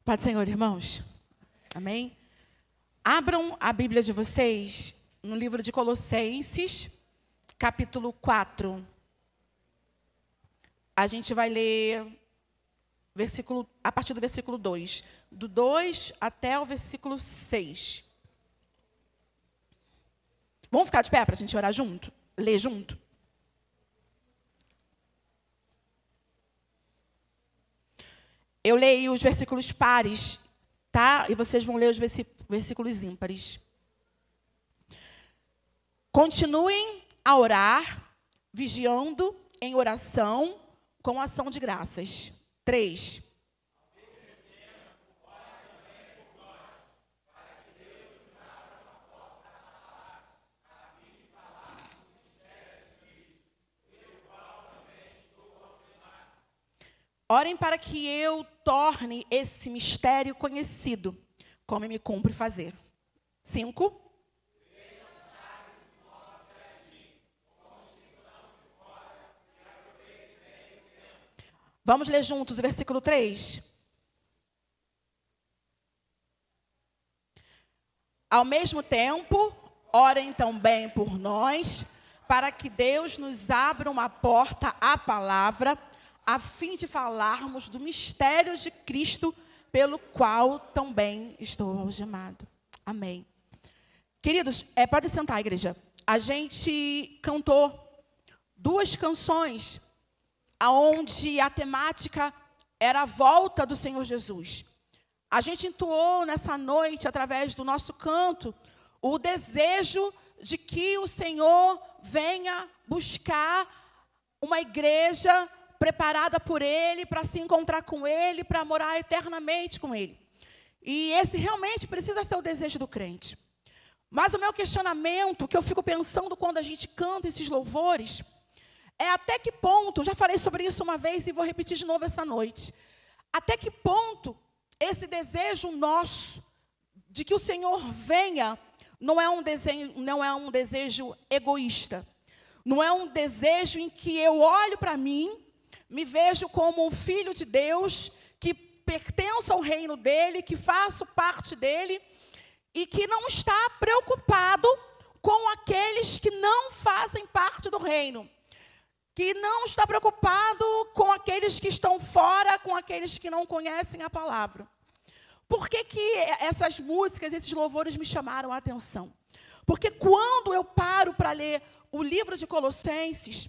Paz do Senhor, irmãos. Amém? Abram a Bíblia de vocês no livro de Colossenses, capítulo 4. A gente vai ler a partir do versículo 2. Do 2 até o versículo 6. Vamos ficar de pé para a gente orar junto? Ler junto? Eu leio os versículos pares, tá? E vocês vão ler os versículos ímpares. Continuem a orar, vigiando em oração, com ação de graças. 3. Orem para que eu torne esse mistério conhecido, como me cumpre fazer. 5. Vamos ler juntos o versículo 3. Ao mesmo tempo, orem também por nós, para que Deus nos abra uma porta à palavra, a fim de falarmos do mistério de Cristo, pelo qual também estou algemado. Amém. Queridos, pode sentar, igreja. A gente cantou 2 canções, onde a temática era a volta do Senhor Jesus. A gente entoou nessa noite, através do nosso canto, o desejo de que o Senhor venha buscar uma igreja preparada por Ele, para se encontrar com Ele, para morar eternamente com Ele. E esse realmente precisa ser o desejo do crente. Mas o meu questionamento, que eu fico pensando quando a gente canta esses louvores, é até que ponto, já falei sobre isso uma vez e vou repetir de novo essa noite, até que ponto esse desejo nosso, de que o Senhor venha, não é um desejo egoísta, não é um desejo em que eu olho para mim, me vejo como um filho de Deus, que pertenço ao reino dEle, que faço parte dEle, e que não está preocupado com aqueles que não fazem parte do reino, que não está preocupado com aqueles que estão fora, com aqueles que não conhecem a palavra. Por que essas músicas, esses louvores me chamaram a atenção? Porque quando eu paro para ler o livro de Colossenses,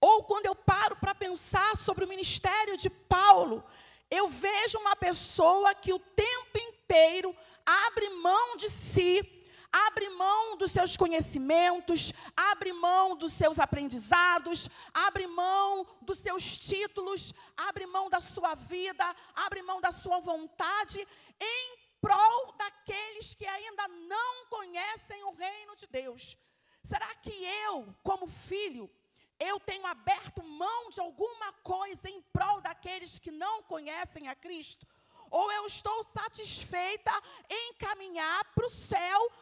ou quando eu paro para pensar sobre o ministério de Paulo, eu vejo uma pessoa que o tempo inteiro abre mão de si, abre mão dos seus conhecimentos, abre mão dos seus aprendizados, abre mão dos seus títulos, abre mão da sua vida, abre mão da sua vontade, em prol daqueles que ainda não conhecem o reino de Deus. Será que eu, como filho, eu tenho aberto mão de alguma coisa em prol daqueles que não conhecem a Cristo? Ou eu estou satisfeita em caminhar para o céu,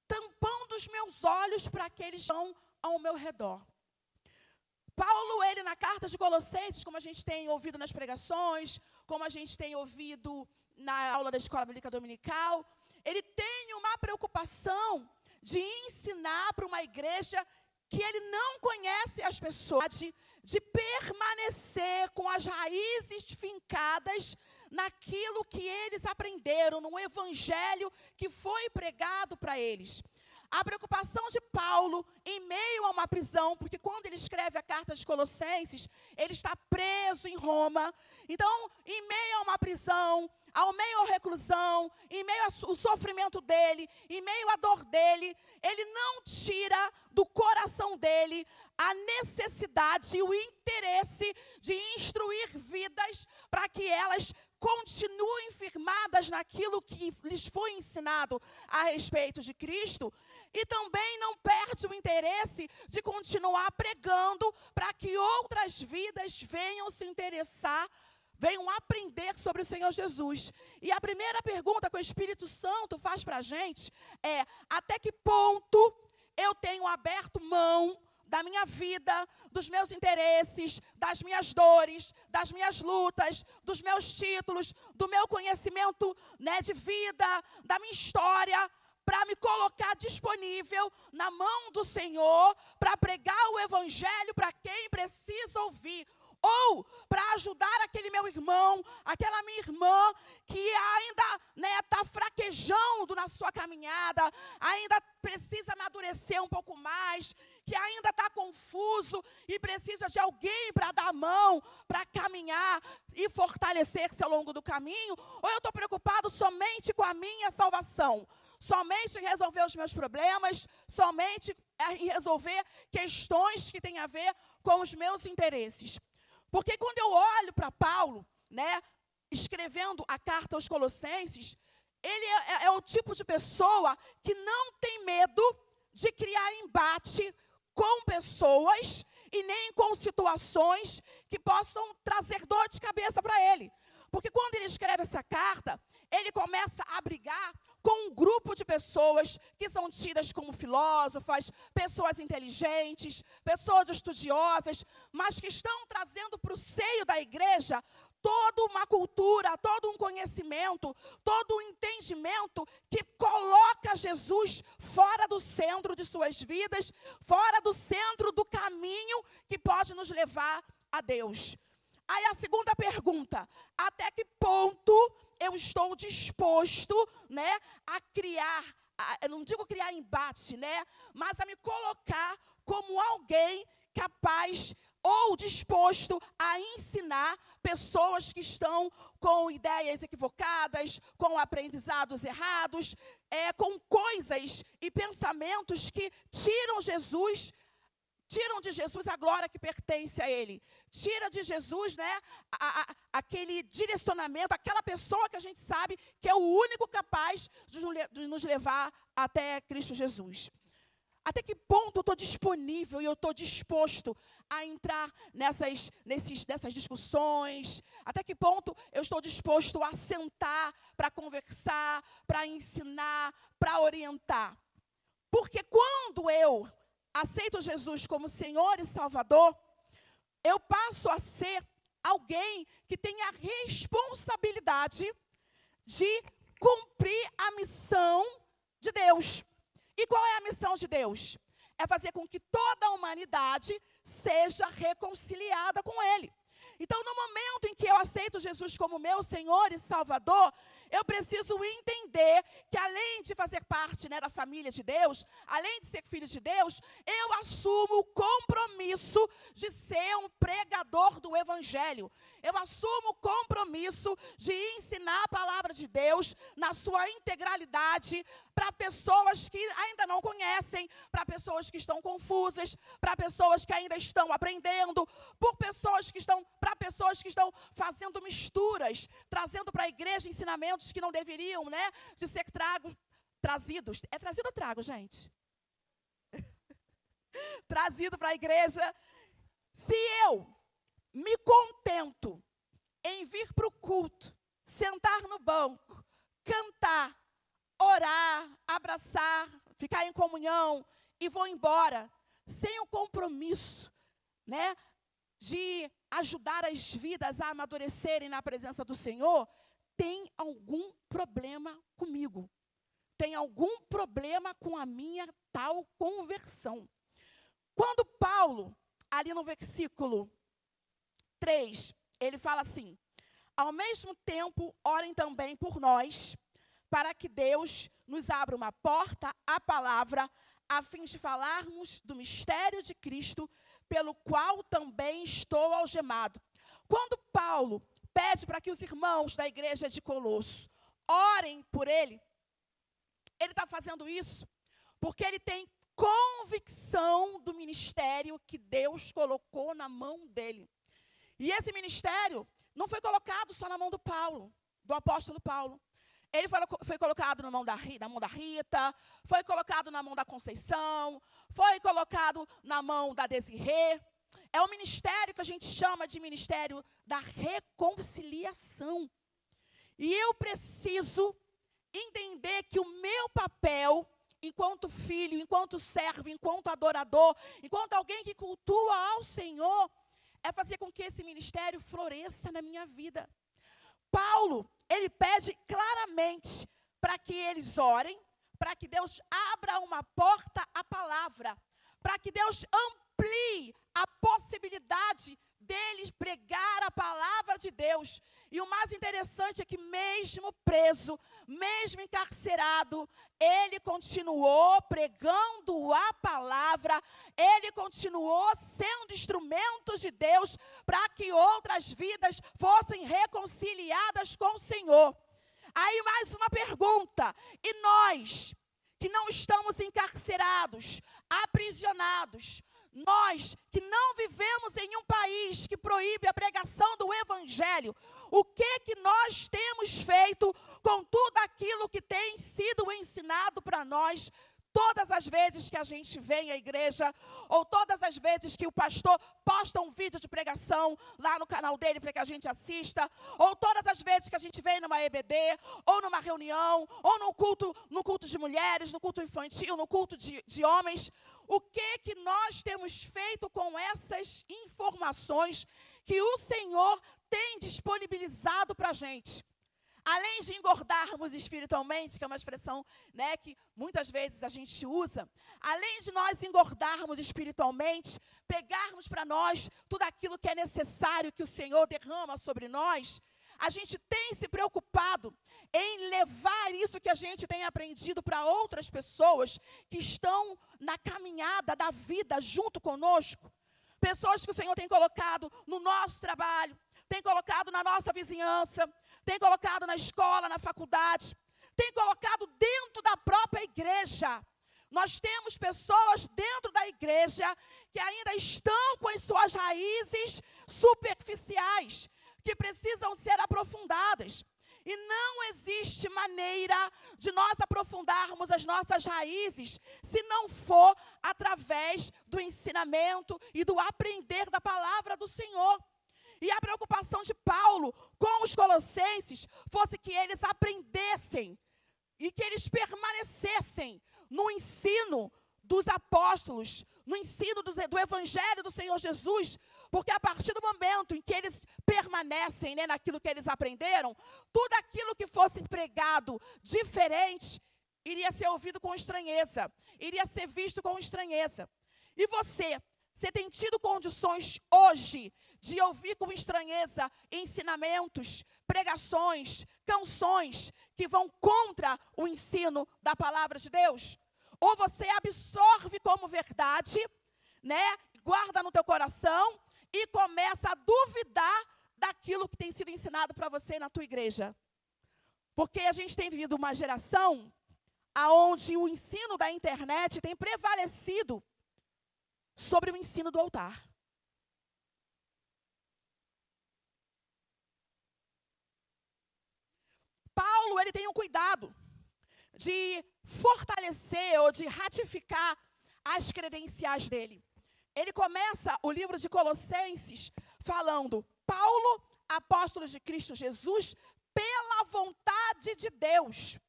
tampando os meus olhos para aqueles que estão ao meu redor? Paulo, ele na carta de Colossenses, como a gente tem ouvido nas pregações, como a gente tem ouvido na aula da Escola Bíblica Dominical, ele tem uma preocupação de ensinar para uma igreja que ele não conhece as pessoas, de permanecer com as raízes fincadas naquilo que eles aprenderam, no evangelho que foi pregado para eles. A preocupação de Paulo em meio a uma prisão, porque quando ele escreve a carta de Colossenses, ele está preso em Roma. Então, em meio a uma prisão, ao meio à reclusão, em meio ao sofrimento dele, em meio à dor dele, ele não tira do coração dele a necessidade e o interesse de instruir vidas para que elas continuem firmadas naquilo que lhes foi ensinado a respeito de Cristo, e também não perde o interesse de continuar pregando para que outras vidas venham se interessar, venham aprender sobre o Senhor Jesus. E a primeira pergunta que o Espírito Santo faz para a gente é: até que ponto eu tenho aberto mão da minha vida, dos meus interesses, das minhas dores, das minhas lutas, dos meus títulos, do meu conhecimento, né, de vida, da minha história, para me colocar disponível na mão do Senhor, para pregar o Evangelho para quem precisa ouvir. Ou para ajudar aquele meu irmão, aquela minha irmã, que ainda está fraquejando na sua caminhada, ainda precisa amadurecer um pouco mais, que ainda está confuso e precisa de alguém para dar a mão, para caminhar e fortalecer-se ao longo do caminho. Ou eu estou preocupado somente com a minha salvação, somente em resolver os meus problemas, somente em resolver questões que têm a ver com os meus interesses. Porque quando eu olho para Paulo, né, escrevendo a carta aos Colossenses, ele é o tipo de pessoa que não tem medo de criar embate com pessoas e nem com situações que possam trazer dor de cabeça para ele. Porque quando ele escreve essa carta, ele começa a brigar com um grupo de pessoas que são tidas como filósofas, pessoas inteligentes, pessoas estudiosas, mas que estão trazendo para o seio da igreja toda uma cultura, todo um conhecimento, todo um entendimento que coloca Jesus fora do centro de suas vidas, fora do centro do caminho que pode nos levar a Deus. Aí a segunda pergunta: até que ponto eu estou disposto, né, a criar, eu não digo criar embate, né, mas a me colocar como alguém capaz ou disposto a ensinar pessoas que estão com ideias equivocadas, com aprendizados errados, com coisas e pensamentos que tiram de Jesus a glória que pertence a Ele. Tira de Jesus, né, aquele direcionamento, aquela pessoa que a gente sabe que é o único capaz de nos levar até Cristo Jesus. Até que ponto eu estou disponível e eu estou disposto a entrar nessas discussões? Até que ponto eu estou disposto a sentar para conversar, para ensinar, para orientar? Porque quando eu aceito Jesus como Senhor e Salvador, eu passo a ser alguém que tem a responsabilidade de cumprir a missão de Deus. E qual é a missão de Deus? É fazer com que toda a humanidade seja reconciliada com Ele. Então, no momento em que eu aceito Jesus como meu Senhor e Salvador, eu preciso entender que além de fazer parte, né, da família de Deus, além de ser filho de Deus, eu assumo o compromisso de ser um pregador do Evangelho. Eu assumo o compromisso de ensinar a palavra de Deus na sua integralidade para pessoas que ainda não conhecem, para pessoas que estão confusas, para pessoas que ainda estão aprendendo, para pessoas que estão fazendo misturas, trazendo para a igreja ensinamentos que não deveriam, né, de ser trazidos. É trazido ou trago, gente? Trazido para a igreja. Se eu me contento em vir para o culto, sentar no banco, cantar, orar, abraçar, ficar em comunhão e vou embora, sem o compromisso, né, de ajudar as vidas a amadurecerem na presença do Senhor, tem algum problema comigo. Tem algum problema com a minha tal conversão. Quando Paulo, ali no versículo 3, ele fala assim: ao mesmo tempo, orem também por nós, para que Deus nos abra uma porta à palavra, a fim de falarmos do mistério de Cristo, pelo qual também estou algemado. Quando Paulo pede para que os irmãos da igreja de Colosso orem por ele está fazendo isso porque ele tem convicção do ministério que Deus colocou na mão dele. E esse ministério não foi colocado só na mão do Paulo, do apóstolo Paulo. Ele foi colocado na mão da Rita, foi colocado na mão da Conceição, foi colocado na mão da Desirê. É um ministério que a gente chama de ministério da reconciliação. E eu preciso entender que o meu papel enquanto filho, enquanto servo, enquanto adorador, enquanto alguém que cultua ao Senhor, é fazer com que esse ministério floresça na minha vida. Paulo, ele pede claramente para que eles orem, para que Deus abra uma porta à palavra, para que Deus amplie a possibilidade deles pregar a palavra de Deus. E o mais interessante é que mesmo preso, mesmo encarcerado, ele continuou pregando a palavra, ele continuou sendo instrumentos de Deus para que outras vidas fossem reconciliadas com o Senhor. Aí mais uma pergunta: e nós, que não estamos encarcerados, aprisionados, nós que não vivemos em um país que proíbe a pregação do Evangelho, o que nós temos feito com tudo aquilo que tem sido ensinado para nós? Todas as vezes que a gente vem à igreja, ou todas as vezes que o pastor posta um vídeo de pregação lá no canal dele para que a gente assista, ou todas as vezes que a gente vem numa EBD, ou numa reunião, ou no culto de mulheres, no culto infantil, no culto de homens, o que nós temos feito com essas informações que o Senhor tem disponibilizado para a gente? Além de engordarmos espiritualmente, que é uma expressão, né, que muitas vezes a gente usa, além de nós engordarmos espiritualmente, pegarmos para nós tudo aquilo que é necessário que o Senhor derrama sobre nós, a gente tem se preocupado em levar isso que a gente tem aprendido para outras pessoas que estão na caminhada da vida junto conosco. Pessoas que o Senhor tem colocado no nosso trabalho, tem colocado na nossa vizinhança, tem colocado na escola, na faculdade, tem colocado dentro da própria igreja. Nós temos pessoas dentro da igreja que ainda estão com as suas raízes superficiais, que precisam ser aprofundadas. E não existe maneira de nós aprofundarmos as nossas raízes se não for através do ensinamento e do aprender da palavra do Senhor. E a preocupação de Paulo com os colossenses fosse que eles aprendessem e que eles permanecessem no ensino dos apóstolos, no ensino do Evangelho do Senhor Jesus, porque a partir do momento em que eles permanecem, né, naquilo que eles aprenderam, tudo aquilo que fosse pregado diferente iria ser ouvido com estranheza, iria ser visto com estranheza. E você tem tido condições hoje de ouvir com estranheza ensinamentos, pregações, canções que vão contra o ensino da palavra de Deus? Ou você absorve como verdade, né, guarda no teu coração e começa a duvidar daquilo que tem sido ensinado para você na tua igreja? Porque a gente tem vivido uma geração onde o ensino da internet tem prevalecido sobre o ensino do altar. Paulo, ele tem um cuidado de fortalecer ou de ratificar as credenciais dele. Ele começa o livro de Colossenses falando: Paulo, apóstolo de Cristo Jesus, pela vontade de Deus.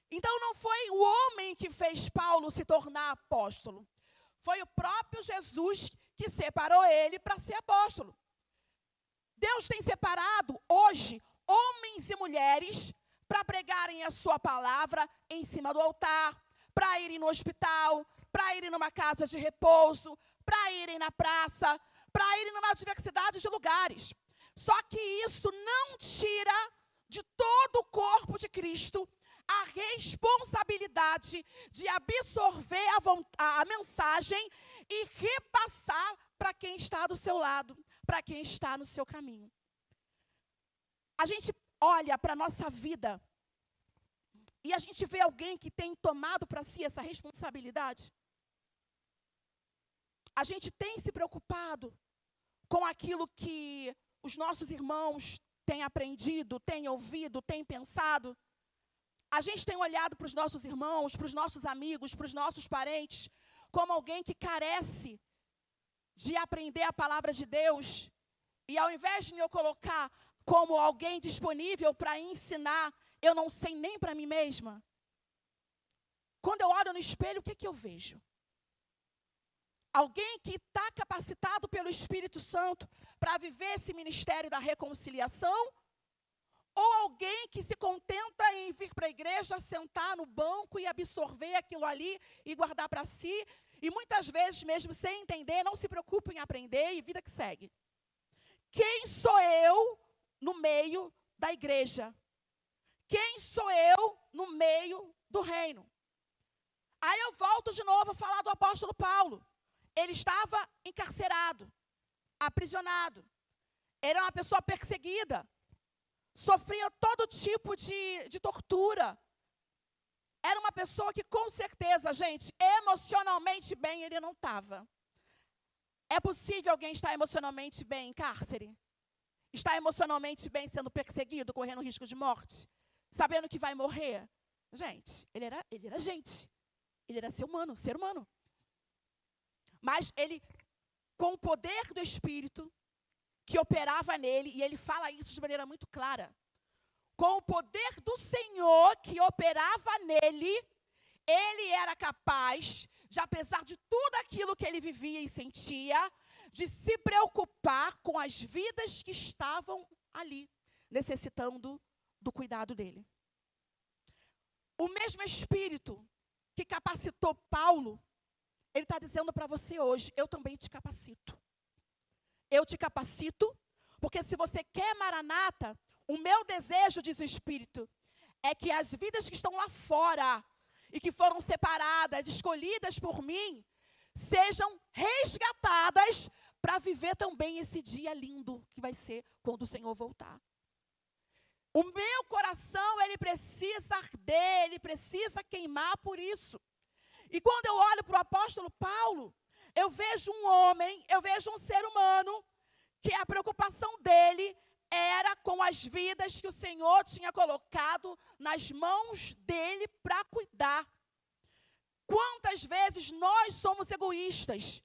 Então não foi o homem que fez Paulo se tornar apóstolo. Foi o próprio Jesus que separou ele para ser apóstolo. Deus tem separado hoje homens e mulheres para pregarem a sua palavra em cima do altar, para irem no hospital, para irem numa casa de repouso, para irem na praça, para irem numa diversidade de lugares. Só que isso não tira de todo o corpo de Cristo a responsabilidade de absorver a mensagem e repassar para quem está do seu lado, para quem está no seu caminho. A gente olha para a nossa vida e a gente vê alguém que tem tomado para si essa responsabilidade. A gente tem se preocupado com aquilo que os nossos irmãos têm aprendido, têm ouvido, têm pensado. A gente tem olhado para os nossos irmãos, para os nossos amigos, para os nossos parentes, como alguém que carece de aprender a palavra de Deus. E ao invés de eu colocar como alguém disponível para ensinar, eu não sei nem para mim mesma. Quando eu olho no espelho, o que eu vejo? Alguém que está capacitado pelo Espírito Santo para viver esse ministério da reconciliação? Ou alguém que se contenta em vir para a igreja, sentar no banco e absorver aquilo ali e guardar para si, e muitas vezes, mesmo sem entender, não se preocupa em aprender e vida que segue. Quem sou eu no meio da igreja? Quem sou eu no meio do reino? Aí eu volto de novo a falar do apóstolo Paulo. Ele estava encarcerado, aprisionado. Ele era uma pessoa perseguida. Sofria todo tipo de tortura. Era uma pessoa que, com certeza, gente, emocionalmente bem ele não estava. É possível alguém estar emocionalmente bem em cárcere? Estar emocionalmente bem sendo perseguido, correndo risco de morte? Sabendo que vai morrer? Gente, ele era gente. Ele era ser humano. Mas ele, com o poder do Espírito que operava nele, e ele fala isso de maneira muito clara, com o poder do Senhor que operava nele, ele era capaz de, apesar de tudo aquilo que ele vivia e sentia, de se preocupar com as vidas que estavam ali, necessitando do cuidado dele. O mesmo Espírito que capacitou Paulo, ele está dizendo para você hoje, eu também te capacito. Eu te capacito, porque se você quer Maranata, o meu desejo, diz o Espírito, é que as vidas que estão lá fora e que foram separadas, escolhidas por mim, sejam resgatadas para viver também esse dia lindo que vai ser quando o Senhor voltar. O meu coração, ele precisa arder, ele precisa queimar por isso. E quando eu olho para o apóstolo Paulo, eu vejo um homem, eu vejo um ser humano, que a preocupação dele era com as vidas que o Senhor tinha colocado nas mãos dele para cuidar. Quantas vezes nós somos egoístas?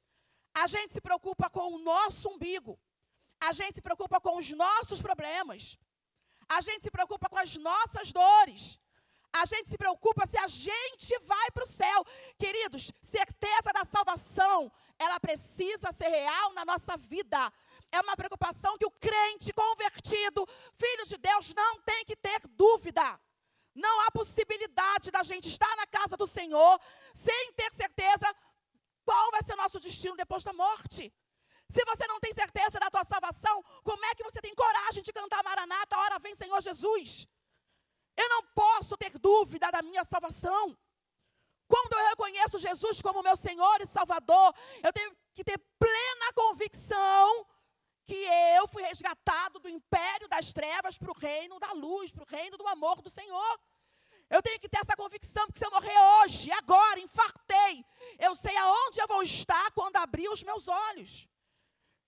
A gente se preocupa com o nosso umbigo. A gente se preocupa com os nossos problemas. A gente se preocupa com as nossas dores. A gente se preocupa se a gente vai para o céu. Queridos, certeza da salvação, ela precisa ser real na nossa vida. É uma preocupação que o crente convertido, filho de Deus, não tem que ter dúvida. Não há possibilidade da gente estar na casa do Senhor sem ter certeza qual vai ser o nosso destino depois da morte. Se você não tem certeza da tua salvação, como é que você tem coragem de cantar Maranata, ora vem Senhor Jesus? Eu não posso ter dúvida da minha salvação. Quando eu reconheço Jesus como meu Senhor e Salvador, eu tenho que ter plena convicção que eu fui resgatado do império das trevas para o reino da luz, para o reino do amor do Senhor. Eu tenho que ter essa convicção, porque se eu morrer hoje, agora, infartei, eu sei aonde eu vou estar quando abrir os meus olhos.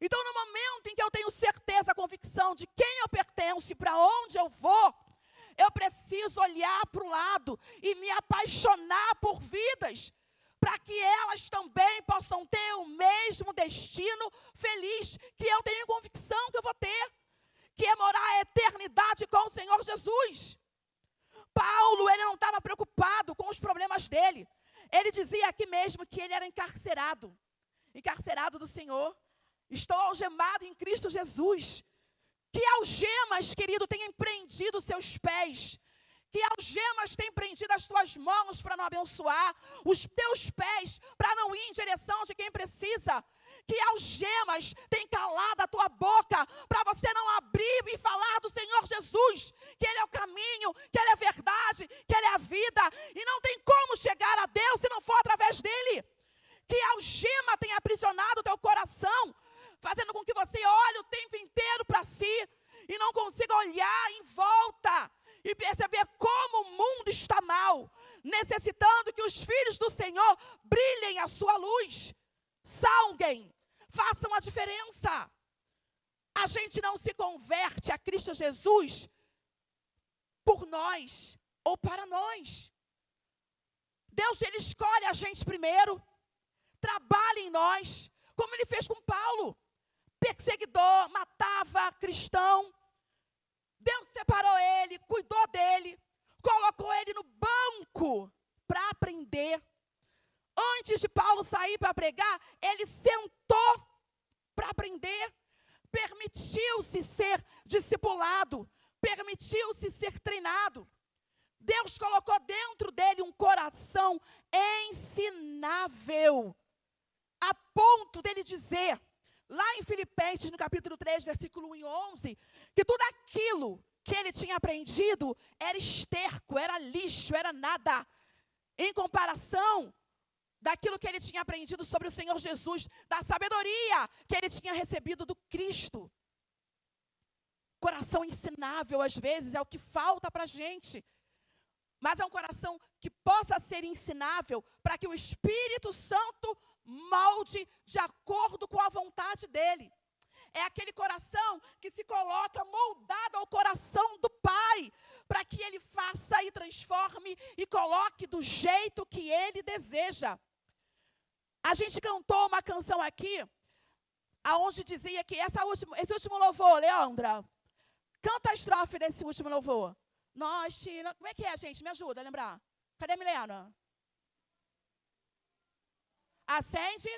Então, no momento em que eu tenho certeza, a convicção de quem eu pertenço e para onde eu vou, eu preciso olhar para o lado e me apaixonar por vidas, para que elas também possam ter o mesmo destino feliz que eu tenho convicção que eu vou ter, que é morar a eternidade com o Senhor Jesus. Paulo, ele não estava preocupado com os problemas dele. Ele dizia aqui mesmo que ele era encarcerado do Senhor. Estou algemado em Cristo Jesus. Que algemas, querido, tenham prendido os seus pés. Que algemas têm prendido as tuas mãos para não abençoar. Os teus pés para não ir em direção de quem precisa. Que algemas têm calado a tua boca para você não abrir e falar do Senhor Jesus. Que Ele é o caminho, que Ele é a verdade, que Ele é a vida. E não tem como chegar a Deus se não for através dEle. Que algema tem aprisionado o teu coração, fazendo com que você olhe o tempo inteiro para si e não consiga olhar em volta e perceber como o mundo está mal, necessitando que os filhos do Senhor brilhem a sua luz, salguem, façam a diferença. A gente não se converte a Cristo Jesus por nós ou para nós. Deus, Ele escolhe a gente primeiro, trabalha em nós, como Ele fez com Paulo. Perseguidor, matava cristão. Deus separou ele, cuidou dele, colocou ele no banco para aprender. Antes de Paulo sair para pregar, ele sentou para aprender. Permitiu-se ser discipulado, permitiu-se ser treinado. Deus colocou dentro dele um coração ensinável, a ponto dele dizer, lá em Filipenses, no capítulo 3, versículo 1 e 11, que tudo aquilo que ele tinha aprendido era esterco, era lixo, era nada, em comparação daquilo que ele tinha aprendido sobre o Senhor Jesus, da sabedoria que ele tinha recebido do Cristo. Coração ensinável, às vezes, é o que falta para a gente. Mas é um coração que possa ser ensinável para que o Espírito Santo molde de acordo com a vontade dele. É aquele coração que se coloca moldado ao coração do Pai, para que ele faça e transforme e coloque do jeito que ele deseja. A gente cantou uma canção aqui, aonde dizia que esse último louvor, Leandra, canta a estrofe desse último louvor. Nós tiramos. Como é que é, gente? Me ajuda a lembrar. Cadê a Milena? Acende.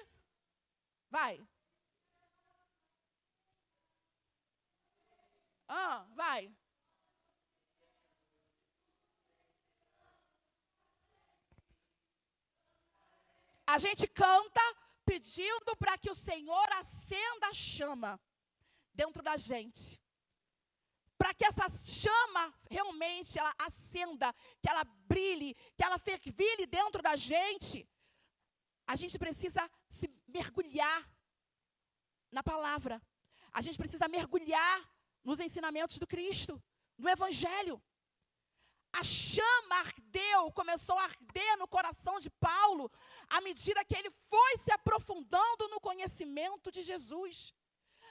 Vai. Vai. A gente canta pedindo para que o Senhor acenda a chama dentro da gente. Para que essa chama realmente ela acenda, que ela brilhe, que ela fervilhe dentro da gente, a gente precisa se mergulhar na palavra. A gente precisa mergulhar nos ensinamentos do Cristo, no Evangelho. A chama ardeu, começou a arder no coração de Paulo, à medida que ele foi se aprofundando no conhecimento de Jesus.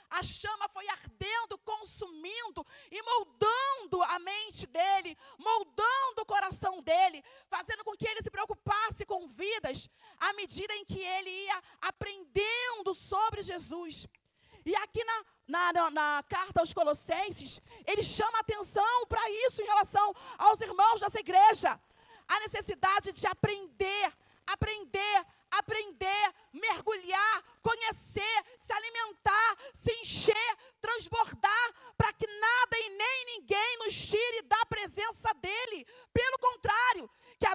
A chama foi ardendo, consumindo e moldando a mente dele, moldando o coração dele, fazendo com que ele se preocupasse com vidas, à medida em que ele ia aprendendo sobre Jesus. E aqui na carta aos Colossenses, ele chama a atenção para isso em relação aos irmãos dessa igreja. A necessidade de aprender, mergulhar, conhecer, se alimentar, se encher, transbordar, para que nada e nem ninguém nos tire da presença dele. Pelo contrário,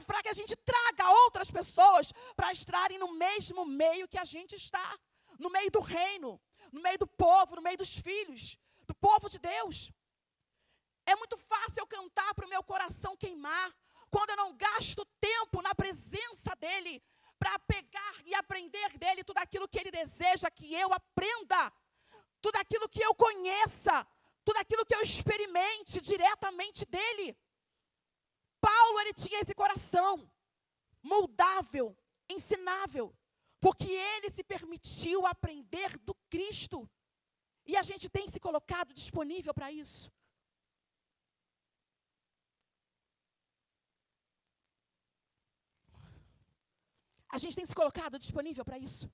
para que a gente traga outras pessoas para estarem no mesmo meio que a gente está, no meio do reino, no meio do povo, no meio dos filhos, do povo de Deus. É muito fácil eu cantar para o meu coração queimar, quando eu não gasto tempo na presença dele, para pegar e aprender dele tudo aquilo que ele deseja que eu aprenda, tudo aquilo que eu conheça, tudo aquilo que eu experimente diretamente dele. Paulo, ele tinha esse coração moldável, ensinável, porque ele se permitiu aprender do Cristo. E a gente tem se colocado disponível para isso. A gente tem se colocado disponível para isso.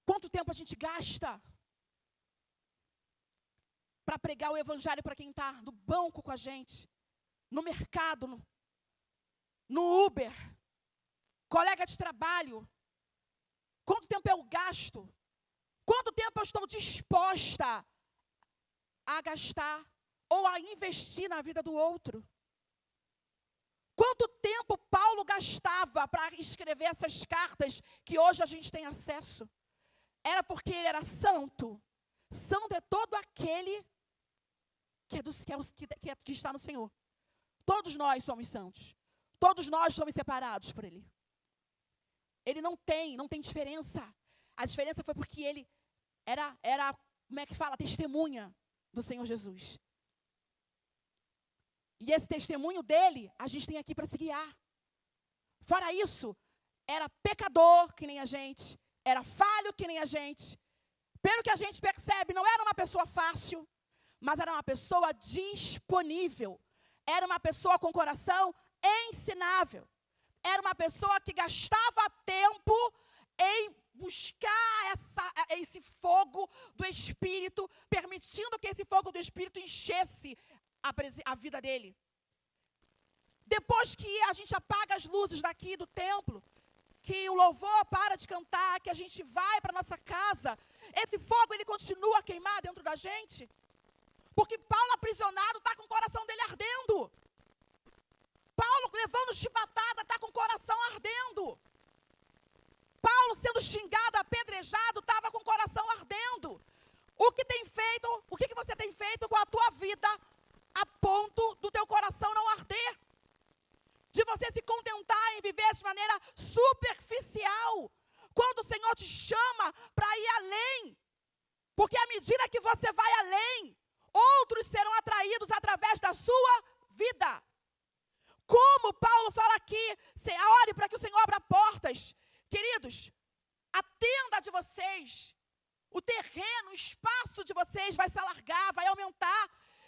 Quanto tempo a gente gasta para pregar o Evangelho para quem está no banco com a gente, no mercado, no Uber, colega de trabalho? Quanto tempo eu gasto? Quanto tempo eu estou disposta a gastar ou a investir na vida do outro? Quanto tempo Paulo gastava para escrever essas cartas que hoje a gente tem acesso? Era porque ele era santo. Santo é todo aquele que está no Senhor. Todos nós somos santos. Todos nós somos separados por ele. Ele não tem diferença. A diferença foi porque ele era, como é que fala, testemunha do Senhor Jesus. E esse testemunho dele, a gente tem aqui para se guiar. Fora isso, era pecador que nem a gente, era falho que nem a gente. Pelo que a gente percebe, não era uma pessoa fácil, mas era uma pessoa disponível. Era uma pessoa com coração ensinável. Era uma pessoa que gastava tempo em buscar esse fogo do Espírito, permitindo que esse fogo do Espírito enchesse a vida dele. Depois que a gente apaga as luzes daqui do templo, que o louvor para de cantar, que a gente vai para a nossa casa, esse fogo ele continua a queimar dentro da gente. Porque Paulo aprisionado está com o coração dele ardendo. Paulo levando chibatada está com o coração ardendo. Paulo sendo xingado, apedrejado, estava com o coração ardendo. O que você tem feito com a tua vida a ponto do teu coração não arder? De você se contentar em viver de maneira superficial, quando o Senhor te chama para ir além. Porque à medida que você vai além, outros serão atraídos através da sua vida. Como Paulo fala aqui, ore para que o Senhor abra portas. Queridos, a tenda de vocês, o terreno, o espaço de vocês vai se alargar, vai aumentar.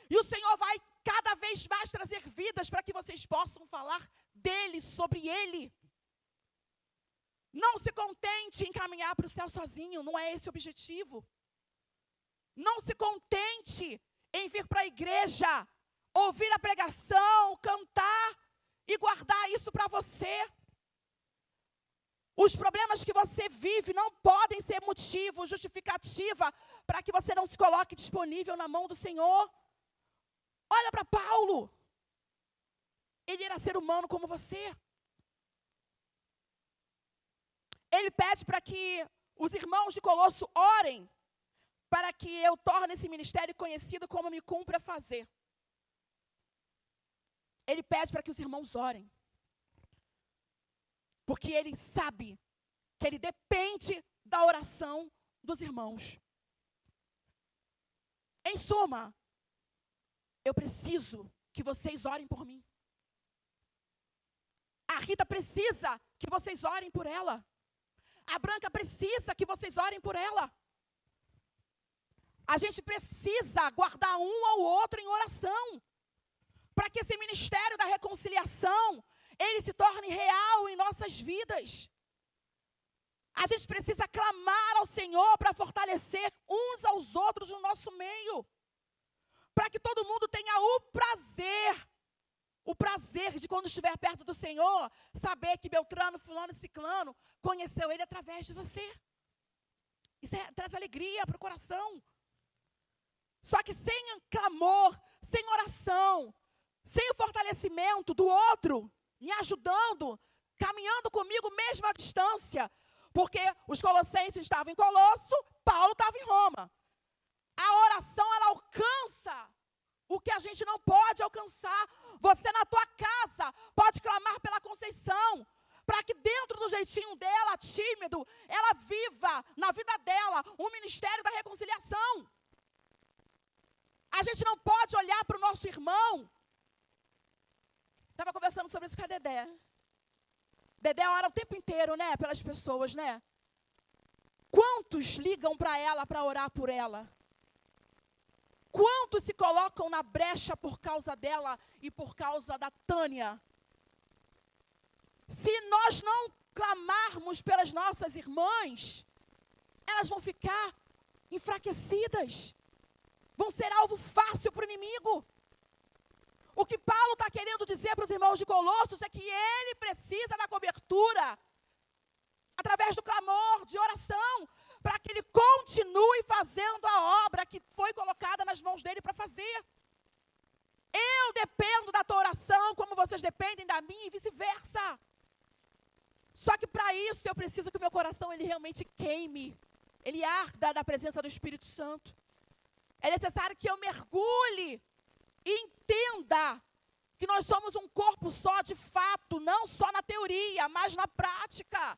E o Senhor vai cada vez mais trazer vidas para que vocês possam falar dele, sobre ele. Não se contente em caminhar para o céu sozinho, não é esse o objetivo. Não se contente em vir para a igreja, ouvir a pregação, cantar e guardar isso para você. Os problemas que você vive não podem ser motivo, justificativa para que você não se coloque disponível na mão do Senhor. Olha para Paulo. Ele era ser humano como você. Ele pede para que os irmãos de Colosso orem para que eu torne esse ministério conhecido como me cumpre a fazer. Ele pede para que os irmãos orem. Porque ele sabe que ele depende da oração dos irmãos. Em suma, eu preciso que vocês orem por mim. A Rita precisa que vocês orem por ela. A Branca precisa que vocês orem por ela. A gente precisa guardar um ao outro em oração, para que esse ministério da reconciliação, ele se torne real em nossas vidas. A gente precisa clamar ao Senhor para fortalecer uns aos outros no nosso meio, para que todo mundo tenha o prazer de quando estiver perto do Senhor, saber que Beltrano, fulano e ciclano conheceu ele através de você. Isso traz alegria para o coração. Só que sem clamor, sem oração, sem o fortalecimento do outro, me ajudando, caminhando comigo mesmo à distância, porque os colossenses estavam em Colosso, Paulo estava em Roma. A oração, ela alcança o que a gente não pode alcançar. Você na tua casa pode clamar pela Conceição, para que dentro do jeitinho dela, tímido, ela viva na vida dela um ministério da reconciliação. A gente não pode olhar para o nosso irmão. Estava conversando sobre isso com a Dedé. Dedé ora o tempo inteiro, né, pelas pessoas, né? Quantos ligam para ela para orar por ela? Quantos se colocam na brecha por causa dela e por causa da Tânia? Se nós não clamarmos pelas nossas irmãs, elas vão ficar enfraquecidas. Vão ser alvo fácil para o inimigo. O que Paulo está querendo dizer para os irmãos de Colossos é que ele precisa da cobertura, através do clamor, de oração, para que ele continue fazendo a obra que foi colocada nas mãos dele para fazer. Eu dependo da tua oração como vocês dependem da minha e vice-versa. Só que para isso eu preciso que o meu coração ele realmente queime, ele arda da presença do Espírito Santo. É necessário que eu mergulhe e entenda que nós somos um corpo só de fato, não só na teoria, mas na prática.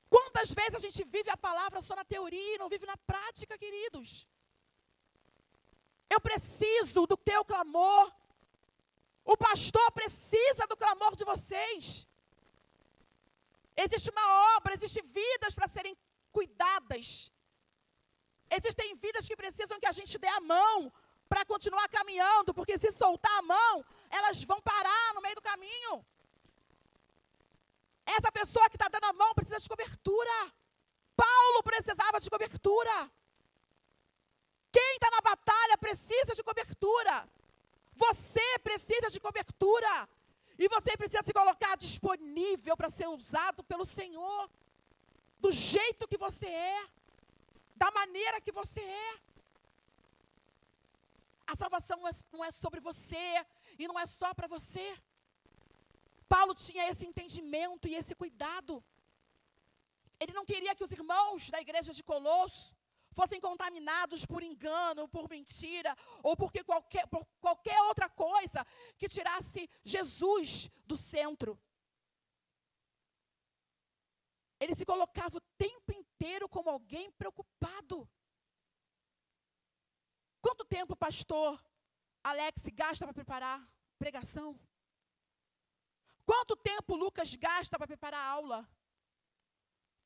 Quantas vezes a gente vive a palavra só na teoria e não vive na prática, queridos? Eu preciso do teu clamor. O pastor precisa do clamor de vocês. Existe uma obra, existem vidas para serem cuidadas. Existem vidas que precisam que a gente dê a mão para continuar caminhando, porque se soltar a mão, elas vão parar no meio do caminho. Essa pessoa que está dando a mão precisa de cobertura. Paulo precisava de cobertura. Quem está na batalha precisa de cobertura. Você precisa de cobertura. E você precisa se colocar disponível para ser usado pelo Senhor, do jeito que você é, da maneira que você é. A salvação não é sobre você e não é só para você. Paulo tinha esse entendimento e esse cuidado. Ele não queria que os irmãos da igreja de Colosso fossem contaminados por engano, por mentira, ou por qualquer outra coisa que tirasse Jesus do centro. Ele se colocava o tempo inteiro como alguém preocupado. Quanto tempo o pastor Alex gasta para preparar pregação? Quanto tempo o Lucas gasta para preparar a aula?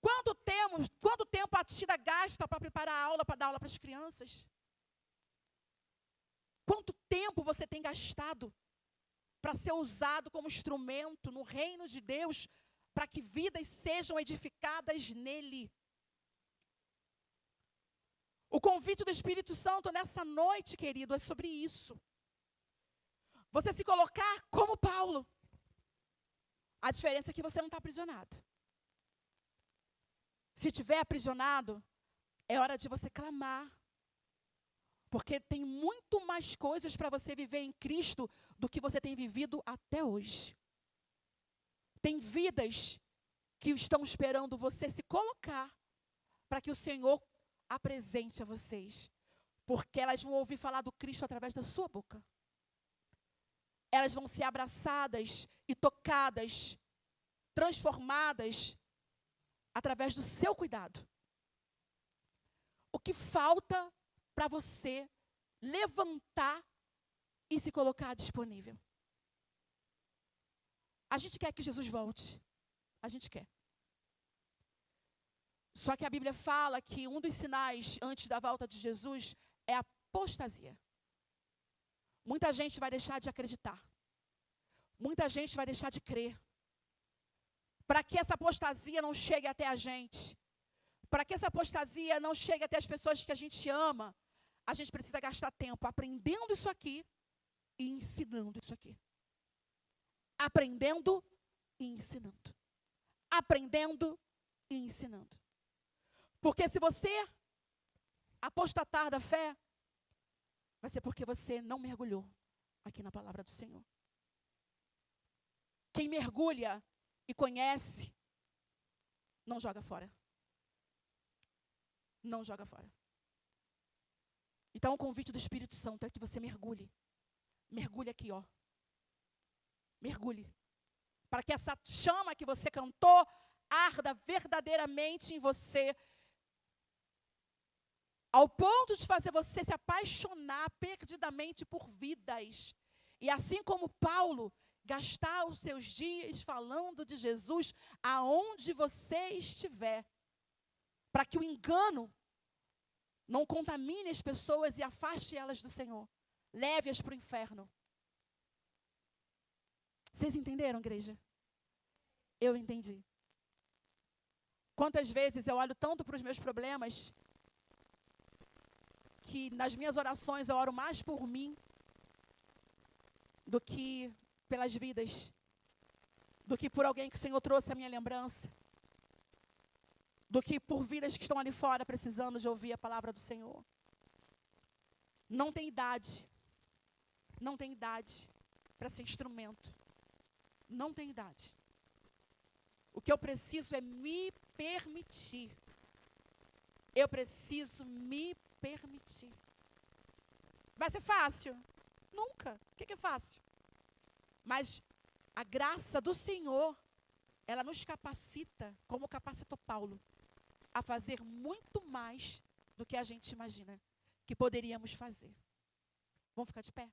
Quanto tempo a Tida gasta para preparar a aula, para dar aula para as crianças? Quanto tempo você tem gastado para ser usado como instrumento no reino de Deus, para que vidas sejam edificadas nele? O convite do Espírito Santo nessa noite, querido, é sobre isso. Você se colocar como Paulo. A diferença é que você não está aprisionado. Se estiver aprisionado, é hora de você clamar. Porque tem muito mais coisas para você viver em Cristo do que você tem vivido até hoje. Tem vidas que estão esperando você se colocar para que o Senhor apresente a vocês. Porque elas vão ouvir falar do Cristo através da sua boca. Elas vão ser abraçadas e tocadas, transformadas através do seu cuidado. O que falta para você levantar e se colocar disponível? A gente quer que Jesus volte. A gente quer. Só que a Bíblia fala que um dos sinais antes da volta de Jesus é a apostasia. Muita gente vai deixar de acreditar. Muita gente vai deixar de crer. Para que essa apostasia não chegue até a gente, para que essa apostasia não chegue até as pessoas que a gente ama, a gente precisa gastar tempo aprendendo isso aqui e ensinando isso aqui. Aprendendo e ensinando. Aprendendo e ensinando. Porque se você apostatar da fé, vai ser porque você não mergulhou aqui na palavra do Senhor. Quem mergulha e conhece, não joga fora. Não joga fora. Então o convite do Espírito Santo é que você mergulhe. Mergulhe aqui, ó. Mergulhe. Para que essa chama que você cantou arda verdadeiramente em você, ao ponto de fazer você se apaixonar perdidamente por vidas. E assim como Paulo, gastar os seus dias falando de Jesus aonde você estiver, para que o engano não contamine as pessoas e afaste elas do Senhor, leve-as para o inferno. Vocês entenderam, igreja? Eu entendi. Quantas vezes eu olho tanto para os meus problemas, que nas minhas orações eu oro mais por mim do que pelas vidas, do que por alguém que o Senhor trouxe à minha lembrança, do que por vidas que estão ali fora precisando de ouvir a palavra do Senhor. Não tem idade para ser instrumento. Não tem idade. O que eu preciso é me permitir. Eu preciso me permitir. Vai ser fácil? Nunca. O que é fácil? Mas a graça do Senhor, ela nos capacita, como capacitou Paulo, a fazer muito mais do que a gente imagina que poderíamos fazer. Vamos ficar de pé?